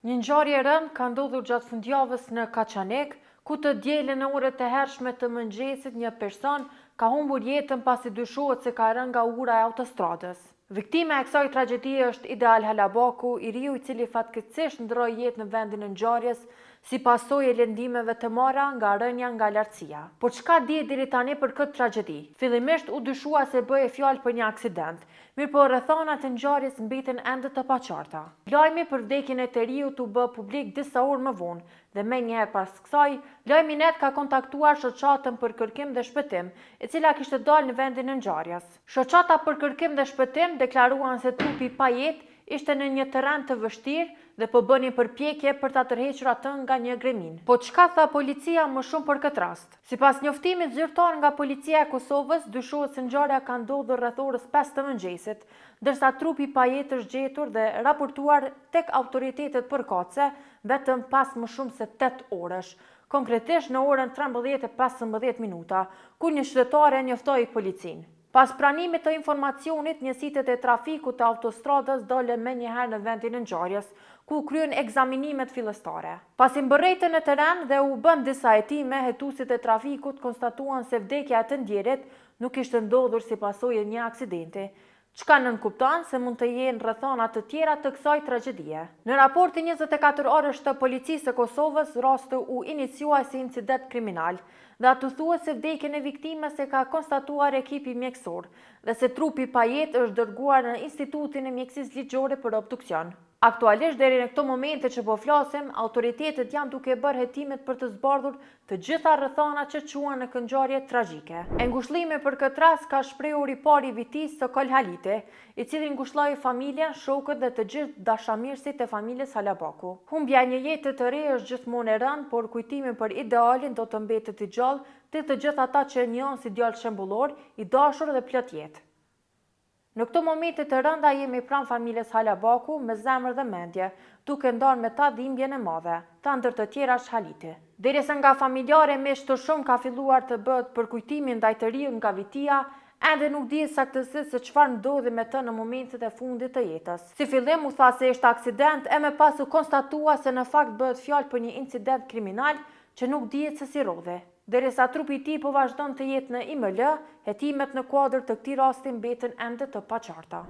Një ngjarje e rëndë ka ndodhur gjatë fundjavës në Kaçanek, ku të dielën në orët e hershme të mëngjesit një person ka humbur jetën pasi dyshohet se ka rënë nga ura e autostradës. Viktima e kësaj tragjedie është Ideal Halabaku, i riu i cili fatkeqësisht ndroi jetë në vendin e ngjarjes si pasojë e lëndimeve të marra nga rënja nga lartësia. Por çka dihet deri tani për këtë tragjedi? Fillimisht u dyshua se bëhej fjalë për një aksident, mirëpo rrethonat e ngjarjes mbeten ende të paqarta. Lajmi për vdekjen e të riut u bë publik disa orë më vonë dhe menjëherë pas kësaj, Lajminet ka kontaktuar shoqatën për kërkim dhe shpëtim, e cila kishte dalë në vendin e ngjarjes. Shoqata për kërkim dhe shpëtim deklaruan se trupi pa jetë ishte në një terren të vështirë dhe po bënin përpjekje për ta tërhequr atë nga një gremin. Po çka tha policia më shumë për këtë rast? Sipas njoftimit zyrtar nga policia e Kosovës, dyshohet se ngjarja ka ndodhur rreth orës 5 të mëngjesit, ndërsa trupi pa jetë është gjetur dhe raportuar tek autoritetet përkatëse vetëm pas më shumë se 8 orësh, konkretisht në orën 13:15, kur një qytetare njoftoi policinë. Pas pranimit të informacionit, njësitet e trafikut të autostradës dolën menjëherë në vendin e ngjarjes, ku kryen ekzaminimet fillestare. Pasi mbërritën në terren dhe u bën disa hetime, hetuesit e trafikut konstatuan se vdekja e të ndjerit nuk ishte ndodhur si pasojë e një aksidenti, çka nënkupton se mund të jenë rrethana të tjera të kësaj tragjedie. Në raportin 24 orësh të policisë së Kosovës, rasti u iniciua si incident kriminal dhe atë thuhet se vdekjen e viktimës e ka konstatuar ekipi mjekësor dhe se trupi pa jetë është dërguar në Institutin e Mjekësisë Ligjore për obduksion. Aktualisht, deri në këto momente që po flasim, autoritetet janë duke bërë hetimet për të zbardhur të gjitha rrethanat që quhen në këtë ngjarje tragjike. E ngushëllimi për këtë rast ka shprehur i pari i vitisë Sokol Halite, i cili ngushëlloi familjen, shokët dhe të gjithë dashamirësit e familjes Halabaku. Humbja e një jete të re është gjithmonë e rëndë, por kujtimi për Idealin do të mbetet i gjallë të gjithë ata që e njohin si djalë shembullor, i dashur dhe plot jetë. Në këto momente të rënda jemi pranë familjes Halabaku me zemër dhe mendje, duke ndarë me ta dhimbjen e madhe, ta ndër të tjera është Haliti. Derisa nga familjare miq të shumë ka filluar të bëhet përkujtimi ndaj të riut nga vitia, ende nuk dihet saktësisht se çfarë ndodhi me të në momentet e fundit të jetës. Si fillim u tha se ishte aksident, e më pas u konstatua se në fakt bëhet fjalë për një incident kriminal që nuk dihet se si rodhi. Derisa trupi i tij po vazhdon të jetë në IML, hetimet në kuadër të këtij rasti mbeten ende të paqarta.